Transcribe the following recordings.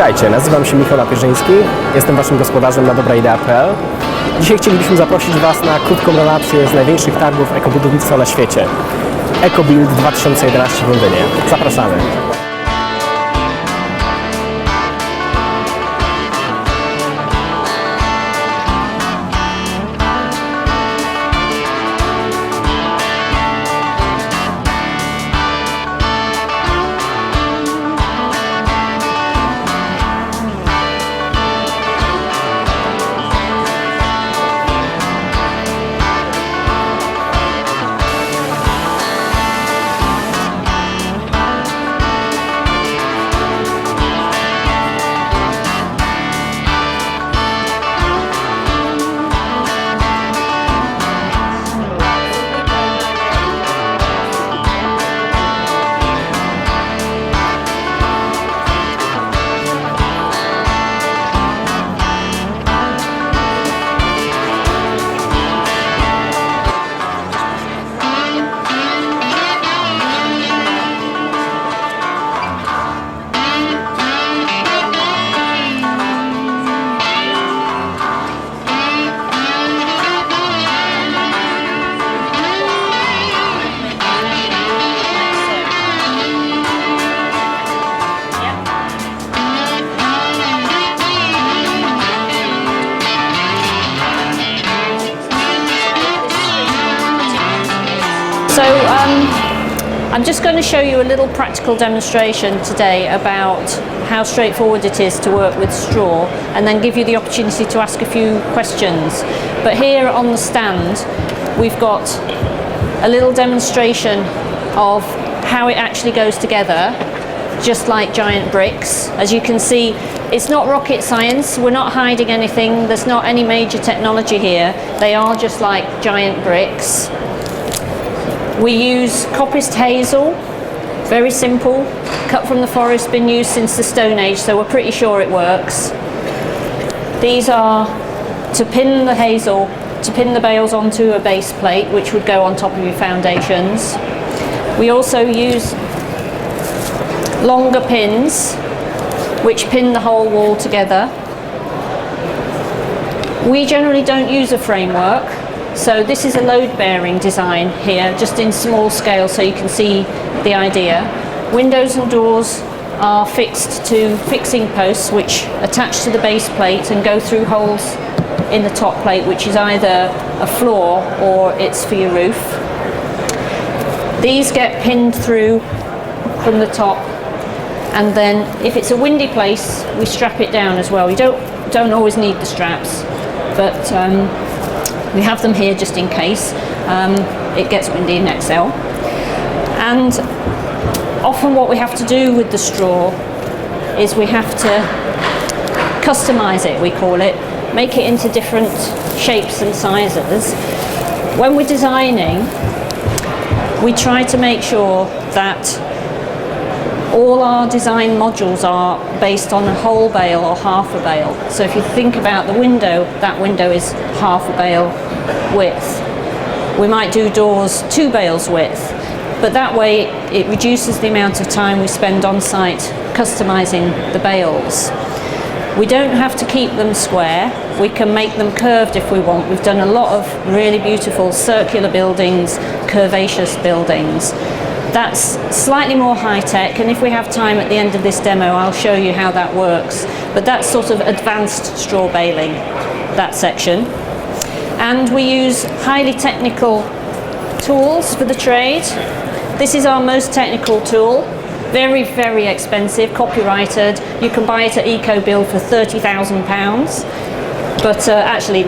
Witajcie, nazywam się Michał Lapierzyński, jestem waszym gospodarzem na dobraidea.pl. Dzisiaj chcielibyśmy zaprosić was na krótką relację z największych targów ekobudownictwa na świecie. EcoBuild 2011 w Londynie. Zapraszamy! So I'm just going to show you a little practical demonstration today about how straightforward it is to work with straw, and then give you the opportunity to ask a few questions. But here on the stand we've got a little demonstration of how it actually goes together, just like giant bricks. As you can see, it's not rocket science, we're not hiding anything, there's not any major technology here, they are just like giant bricks. We use coppiced hazel, very simple, cut from the forest, been used since the Stone Age, so we're pretty sure it works. These are to pin the hazel, to pin the bales onto a base plate, which would go on top of your foundations. We also use longer pins, which pin the whole wall together. We generally don't use a framework. So this is a load-bearing design here, just in small scale so you can see the idea. Windows and doors are fixed to fixing posts which attach to the base plate and go through holes in the top plate, which is either a floor or it's for your roof. These get pinned through from the top, and then if it's a windy place we strap it down as well. We don't always need the straps, but we have them here just in case it gets windy in Excel. And often what we have to do with the straw is we have to customize it, we call it, make it into different shapes and sizes. When we're designing, we try to make sure that all our design modules are based on a whole bale or half a bale. So if you think about the window, that window is half a bale width. We might do doors 2 bales width, but that way it reduces the amount of time we spend on site customizing the bales. We don't have to keep them square, we can make them curved if we want. We've done a lot of really beautiful circular buildings, curvaceous buildings. That's slightly more high-tech, and if we have time at the end of this demo I'll show you how that works. But that's sort of advanced straw baling, that section. And we use highly technical tools for the trade. This is our most technical tool, very, very expensive, copyrighted. You can buy it at EcoBuild for £30,000. But actually,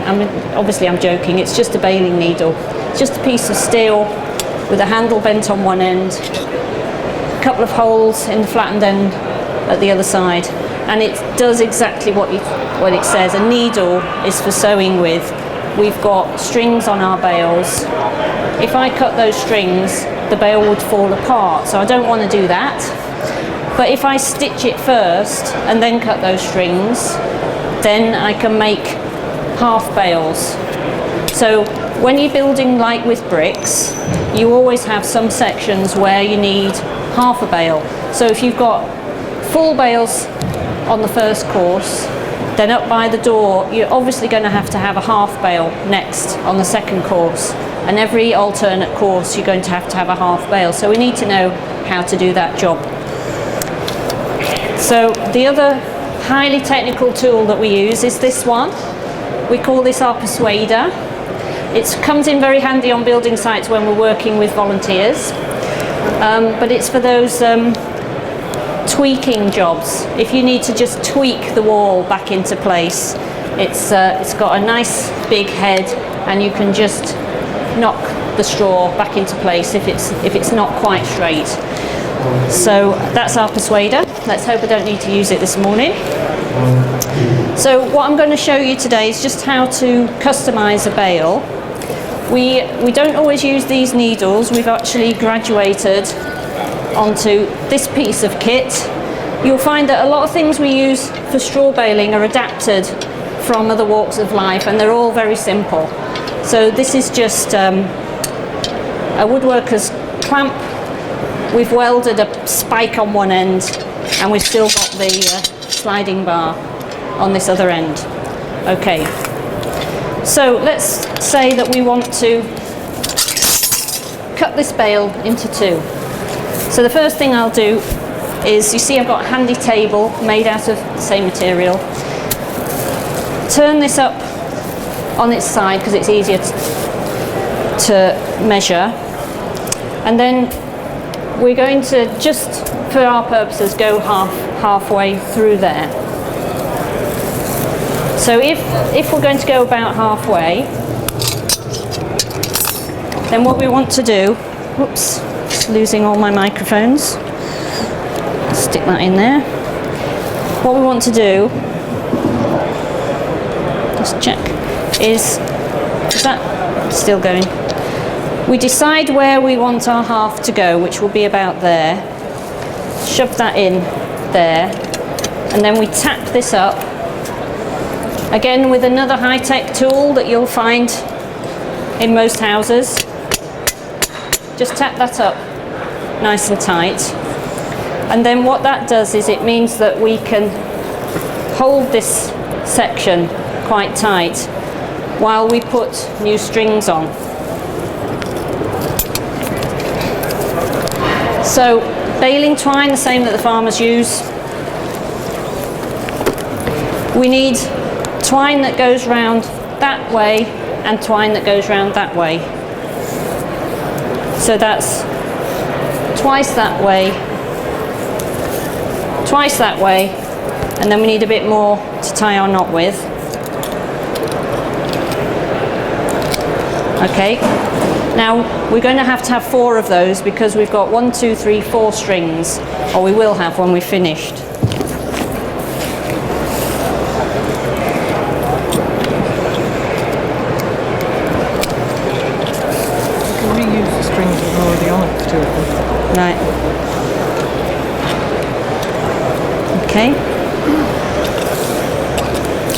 obviously I'm joking, it's just a baling needle. It's just a piece of steel with a handle bent on one end, a couple of holes in the flattened end at the other side, and it does exactly what it says. A needle is for sewing with. We've got strings on our bales. If I cut those strings, the bale would fall apart, so I don't want to do that. But if I stitch it first and then cut those strings, then I can make half bales. So when you're building like with bricks, you always have some sections where you need half a bale. So if you've got full bales on the first course. Then up by the door, you're obviously going to have a half bale next on the second course. And every alternate course, you're going to have a half bale. So we need to know how to do that job. So the other highly technical tool that we use is this one. We call this our persuader. It comes in very handy on building sites when we're working with volunteers. But it's for those tweaking jobs. If you need to just tweak the wall back into place, it's got a nice big head, and you can just knock the straw back into place if it's not quite straight. So that's our persuader. Let's hope I don't need to use it this morning. So what I'm going to show you today is just how to customize a bale. We don't always use these needles. We've actually graduated onto this piece of kit. You'll find that a lot of things we use for straw baling are adapted from other walks of life, and they're all very simple. So this is just a woodworker's clamp. We've welded a spike on one end, and we've still got the sliding bar on this other end. Okay, so let's say that we want to cut this bale into two. So the first thing I'll do is, you see I've got a handy table made out of the same material. Turn this up on its side because it's easier to measure. And then we're going to, just for our purposes, go halfway through there. So if we're going to go about halfway, then what we want to do, whoops, just losing all my microphones. Stick that in there. What we want to do, just check, is that still going? We decide where we want our half to go, which will be about there. Shove that in there, and then we tap this up. Again, with another high-tech tool that you'll find in most houses. Just tap that up nice and tight. And then what that does is it means that we can hold this section quite tight while we put new strings on. So baling twine, the same that the farmers use. We need twine that goes round that way and twine that goes round that way. So that's twice that way, twice that way, and then we need a bit more to tie our knot with. Okay, now we're going to have 4 of those because we've got 1, 2, 3, 4 strings, or we will have when we're finished. You can reuse the strings that are already on it too. Right. Okay.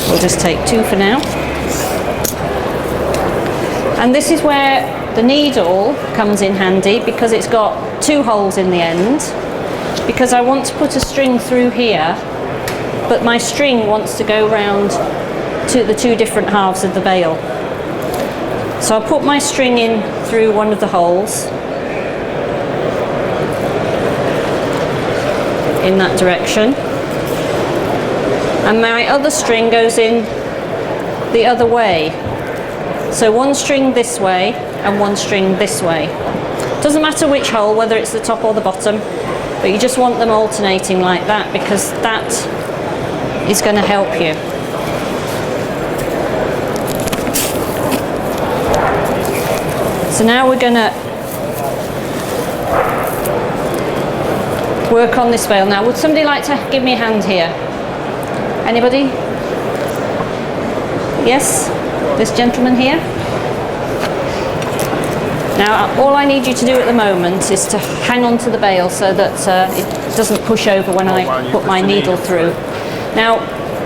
We'll just take 2 for now. And this is where the needle comes in handy because it's got 2 holes in the end. Because I want to put a string through here, but my string wants to go round to the 2 different halves of the bale. So I'll put my string in through one of the holes in that direction, and my other string goes in the other way. So 1 string this way and 1 string this way. Doesn't matter which hole, whether it's the top or the bottom, but you just want them alternating like that because that is going to help you. So now we're going to work on this bale. Now, would somebody like to give me a hand here? Anybody? Yes? This gentleman here? Now, all I need you to do at the moment is to hang on to the bale so that it doesn't push over when I put my needle through. Now,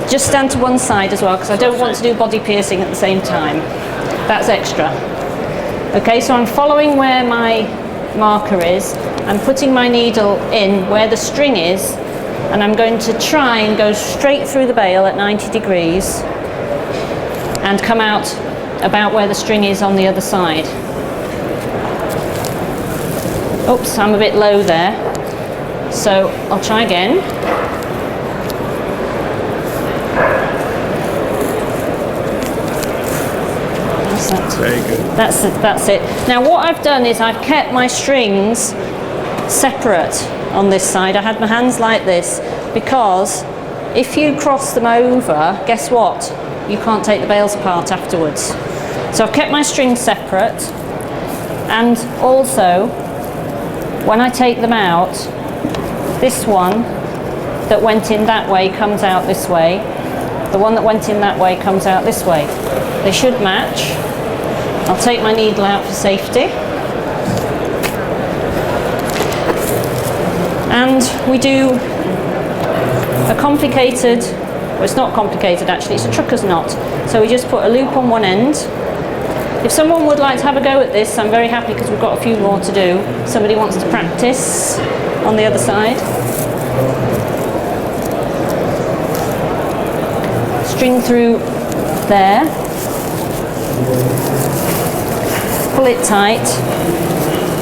just stand to one side as well because I don't want to do body piercing at the same time. That's extra. Okay, so I'm following where my marker is. I'm putting my needle in where the string is, and I'm going to try and go straight through the bale at 90 degrees and come out about where the string is on the other side. Oops, I'm a bit low there, so I'll try again. Very good. That's it. Now what I've done is I've kept my strings separate on this side. I had my hands like this because if you cross them over, guess what? You can't take the bales apart afterwards. So I've kept my strings separate, and also when I take them out, this one that went in that way comes out this way. The one that went in that way comes out this way. They should match. I'll take my needle out for safety. And we do a complicated, well, it's not complicated actually, it's a trucker's knot. So we just put a loop on one end. If someone would like to have a go at this, I'm very happy because we've got a few more to do. Somebody wants to practice on the other side. String through there. Pull it tight.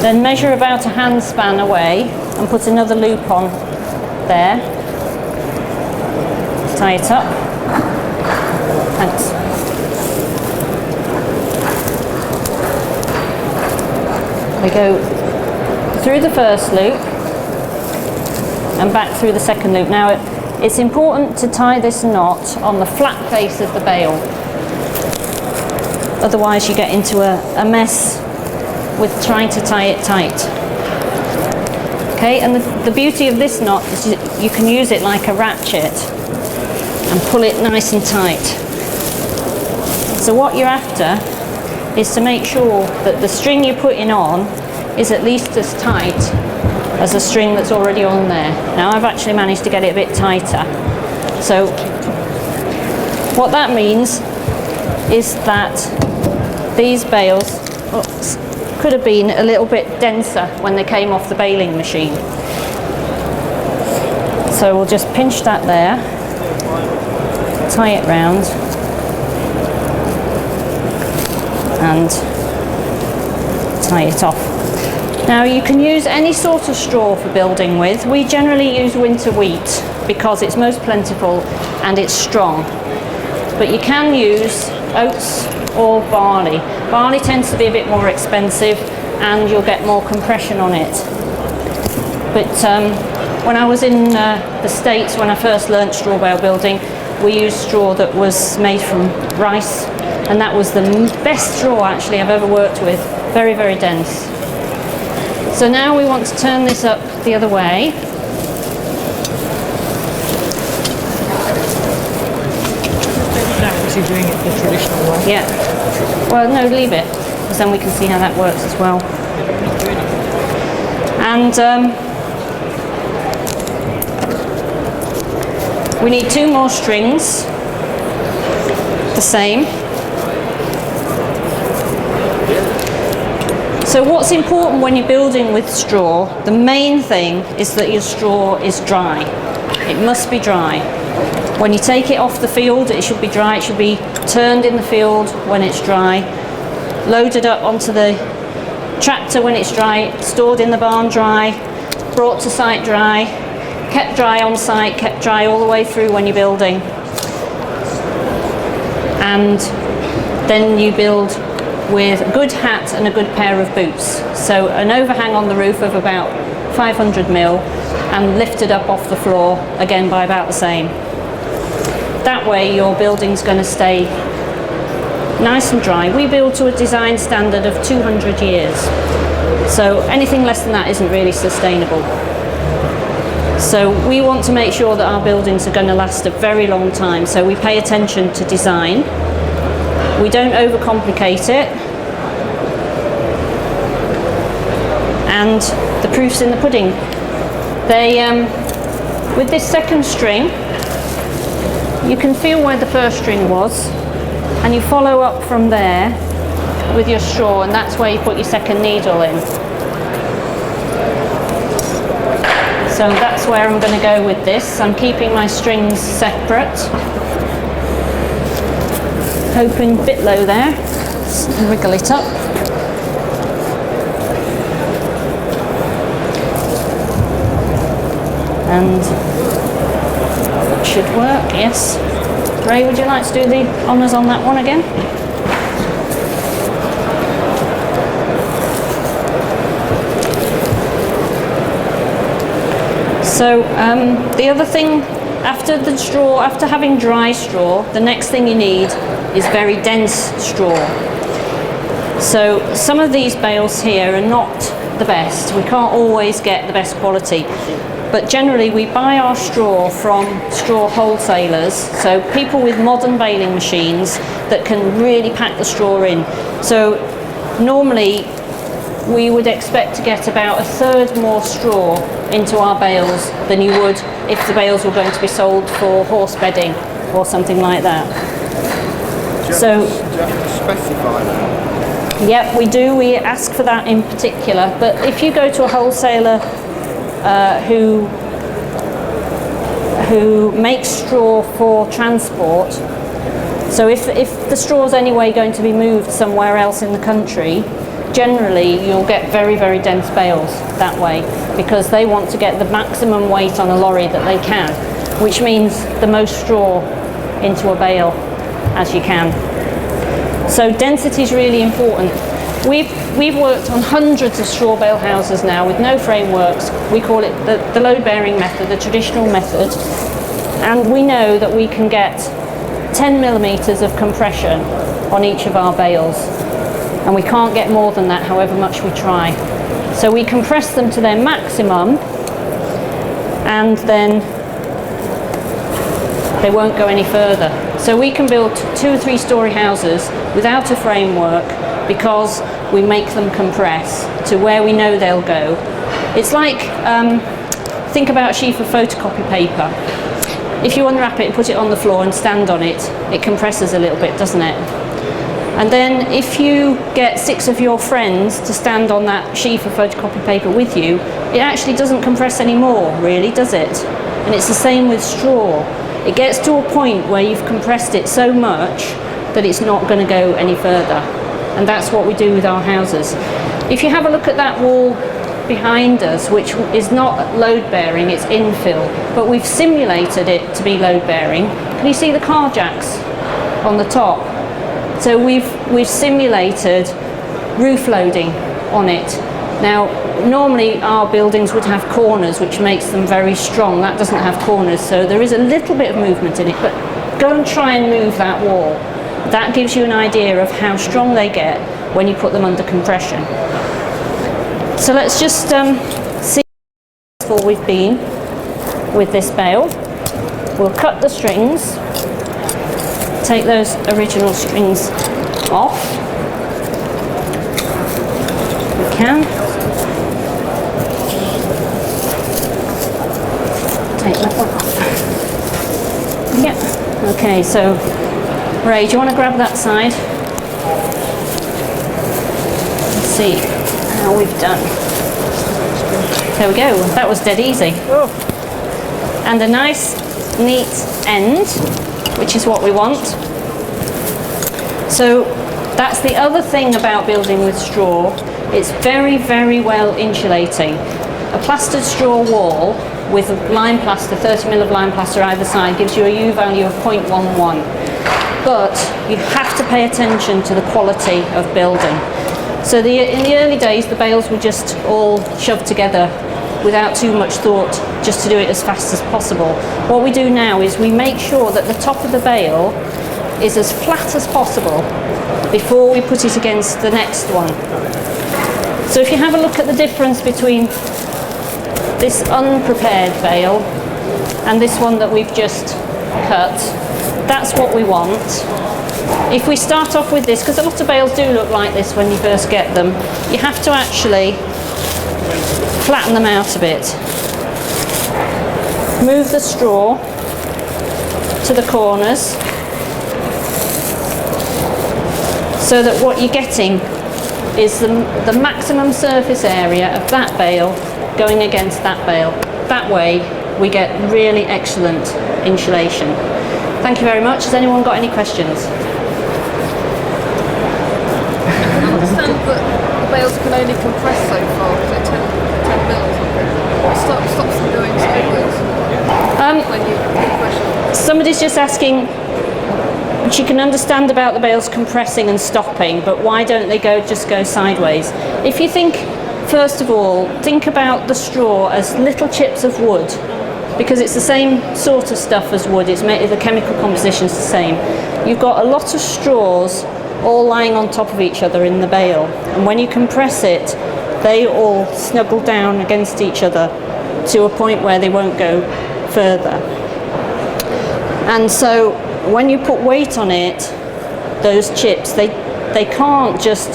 Then measure about a hand span away and put another loop on there. Tie it up. Thanks. We go through the first loop and back through the second loop. Now it's important to tie this knot on the flat face of the bale. Otherwise you get into a mess with trying to tie it tight. Okay, and the beauty of this knot is you can use it like a ratchet and pull it nice and tight. So what you're after is to make sure that the string you're putting on is at least as tight as the string that's already on there. Now I've actually managed to get it a bit tighter. So what that means is that these bales could have been a little bit denser when they came off the baling machine. So we'll just pinch that there, tie it round, and tie it off. Now you can use any sort of straw for building with. We generally use winter wheat because it's most plentiful and it's strong. But you can use oats or barley. Barley tends to be a bit more expensive and you'll get more compression on it. But when I was in the States, when I first learnt straw bale building, we used straw that was made from rice, and that was the best straw actually I've ever worked with. Very, very dense. So now we want to turn this up the other way. Actually doing it the traditional way. Yeah. Well, no, leave it, because then we can see how that works as well. And we need 2 more strings, the same. So what's important when you're building with straw, the main thing is that your straw is dry. It must be dry. When you take it off the field, it should be dry. It should be turned in the field when it's dry, loaded up onto the tractor when it's dry, stored in the barn dry, brought to site dry, kept dry on site, kept dry all the way through when you're building. And then you build with a good hat and a good pair of boots. So an overhang on the roof of about 500 mil and lifted up off the floor again by about the same. That way your building's going to stay nice and dry. We build to a design standard of 200 years. So anything less than that isn't really sustainable. So we want to make sure that our buildings are going to last a very long time. So we pay attention to design. We don't overcomplicate it. And the proof's in the pudding. With this second string, you can feel where the first string was, and you follow up from there with your straw, and that's where you put your second needle in. So that's where I'm going to go with this. I'm keeping my strings separate. Hoping a bit low there. Just wriggle it up. And it should work, yes. Ray, would you like to do the honours on that one again? So the other thing, after having dry straw, the next thing you need is very dense straw. So some of these bales here are not the best. We can't always get the best quality. But generally we buy our straw from straw wholesalers, so people with modern baling machines that can really pack the straw in. So normally we would expect to get about 1/3 more straw into our bales than you would if the bales were going to be sold for horse bedding or something like that. Do you have to specify that? Yep, we do. We ask for that in particular. But if you go to a wholesaler who makes straw for transport, so if the straw is anyway going to be moved somewhere else in the country, generally you'll get very, very dense bales that way, because they want to get the maximum weight on a lorry that they can, which means the most straw into a bale as you can. So density is really important. We've worked on hundreds of straw bale houses now with no frameworks. We call it the load bearing method, the traditional method, and we know that we can get 10 millimetres of compression on each of our bales, and we can't get more than that however much we try. So we compress them to their maximum, and then they won't go any further. So we can build 2 or 3 story houses without a framework because we make them compress to where we know they'll go. It's like, think about a sheet of photocopy paper. If you unwrap it and put it on the floor and stand on it, it compresses a little bit, doesn't it? And then if you get 6 of your friends to stand on that sheet of photocopy paper with you, it actually doesn't compress anymore, really, does it? And it's the same with straw. It gets to a point where you've compressed it so much that it's not going to go any further. And that's what we do with our houses. If you have a look at that wall behind us, which is not load bearing, it's infill, but we've simulated it to be load bearing. Can you see the car jacks on the top? So we've simulated roof loading on it. Now, normally our buildings would have corners, which makes them very strong. That doesn't have corners, so there is a little bit of movement in it, but go and try and move that wall. That gives you an idea of how strong they get when you put them under compression. So let's just see how successful we've been with this bale. We'll cut the strings, take those original strings off. We can. Take that one off. Yeah. Okay, so Ray, do you want to grab that side? Let's see how we've done. There we go. That was dead easy. Oh. And a nice, neat end, which is what we want. So that's the other thing about building with straw. It's very, very well insulating. A plastered straw wall with lime plaster, 30 mil of lime plaster either side, gives you a U value of 0.11. But you have to pay attention to the quality of building. So in the early days, the bales were just all shoved together without too much thought, just to do it as fast as possible. What we do now is we make sure that the top of the bale is as flat as possible before we put it against the next one. So if you have a look at the difference between this unprepared bale and this one that we've just cut, that's what we want. If we start off with this, because a lot of bales do look like this when you first get them, you have to actually flatten them out a bit. Move the straw to the corners so that what you're getting is the maximum surface area of that bale going against that bale. that way we get really excellent insulation. Thank you very much. Has anyone got any questions? I understand that the bales can only compress so far, because they're 10 mils. What stops them going sideways when you compress? Somebody's just asking, she can understand about the bales compressing and stopping, but why don't they just go sideways? If you think, first of all, think about the straw as little chips of wood, because it's the same sort of stuff as wood. It's made, the chemical composition is the same. You've got a lot of straws all lying on top of each other in the bale, and when you compress it, they all snuggle down against each other to a point where they won't go further. And so when you put weight on it, those chips, they can't just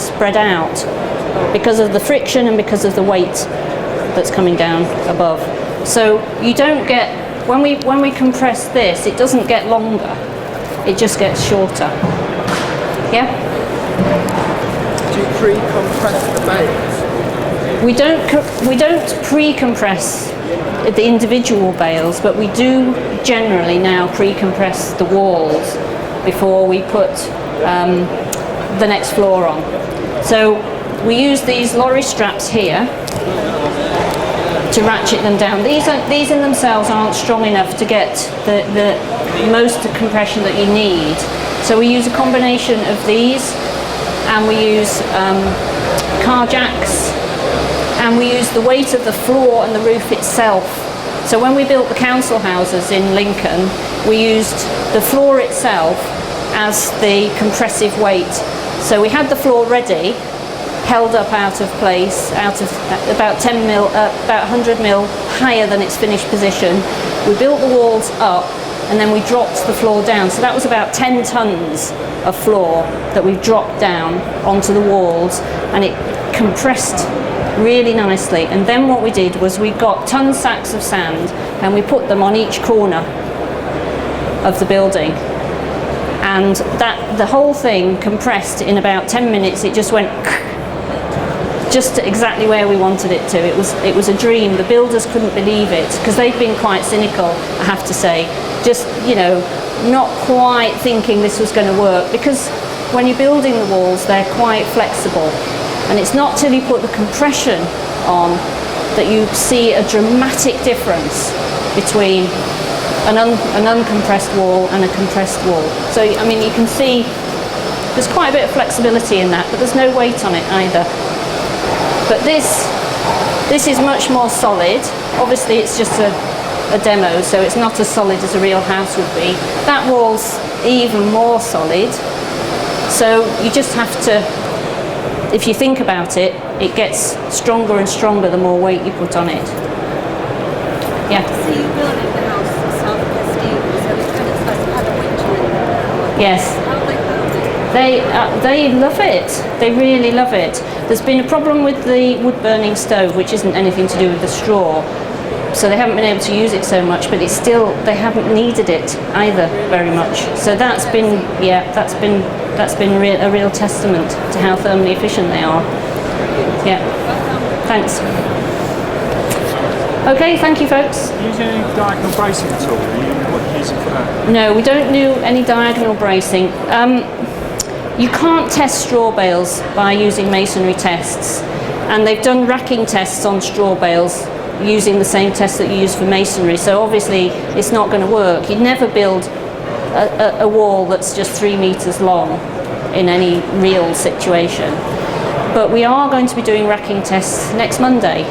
spread out because of the friction and because of the weight that's coming down above. So you don't get, when we compress this, it doesn't get longer, it just gets shorter. Yeah? Do you pre-compress the bales? We don't pre-compress the individual bales, but we do generally now pre-compress the walls before we put the next floor on. So we use these lorry straps here to ratchet them down. These in themselves aren't strong enough to get the most compression that you need. So we use a combination of these, and we use car jacks, and we use the weight of the floor and the roof itself. So when we built the council houses in Lincoln, we used the floor itself as the compressive weight. So we had the floor ready, held up out of place, out of about 10 mil, about 100 mil higher than its finished position. We built the walls up, and then we dropped the floor down. So that was about 10 tons of floor that we've dropped down onto the walls, and it compressed really nicely. And then what we did was we got ton sacks of sand and we put them on each corner of the building, and that the whole thing compressed in about 10 minutes. It just went just exactly where we wanted it to. It was a dream. The builders couldn't believe it, because they've been quite cynical, I have to say, just, you know, not quite thinking this was going to work, because when you're building the walls, they're quite flexible, and it's not till you put the compression on that you see a dramatic difference between an uncompressed wall and a compressed wall. So, I mean, you can see there's quite a bit of flexibility in that, but there's no weight on it either. But this is much more solid. Obviously, it's just a demo, so it's not as solid as a real house would be. That wall's even more solid. So you just have to, if you think about it, it gets stronger and stronger the more weight you put on it. Yeah. So you building the house yourself with steel, so it's kind of supposed to have a winter in there. Yes. How have they found it? They love it. They really love it. There's been a problem with the wood burning stove, which isn't anything to do with the straw, so they haven't been able to use it so much. But it's still, they haven't needed it either very much. So that's been, yeah, that's been a real testament to how thermally efficient they are. Yeah. Thanks. Okay, thank you, folks. Use any diagonal bracing at all? What are you using for that? No, we don't do any diagonal bracing. You can't test straw bales by using masonry tests, and they've done racking tests on straw bales using the same test that you use for masonry, so obviously it's not going to work. You'd never build a wall that's just 3 meters long in any real situation. But we are going to be doing racking tests next Monday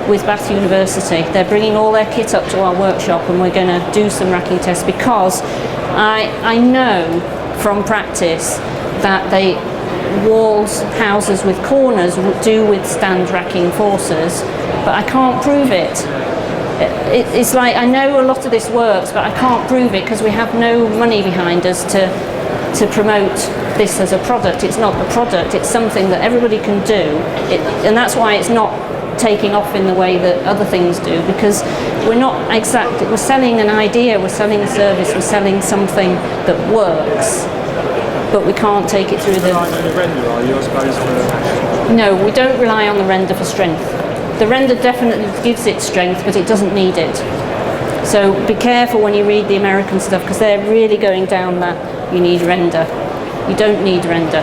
with Bath University. They're bringing all their kit up to our workshop, and we're going to do some racking tests, because I know from practice that houses with corners do withstand racking forces, but I can't prove it. It's like, I know a lot of this works, but I can't prove it because we have no money behind us to promote this as a product. It's not a product, it's something that everybody can do, and that's why it's not taking off in the way that other things do, because we're selling an idea, we're selling a service, we're selling something that works, but we can't take it through the... Relying on the render, are you, I suppose, for... No, we don't rely on the render for strength. The render definitely gives it strength, but it doesn't need it. So be careful when you read the American stuff, because they're really going down that you need render. You don't need render,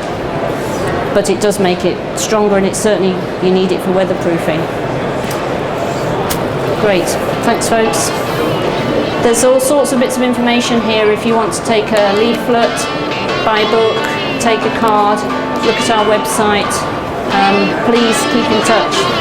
but it does make it stronger, and it's certainly, you need it for weatherproofing. Great, thanks folks. There's all sorts of bits of information here if you want to take a leaflet, buy a book, take a card, look at our website. Please keep in touch.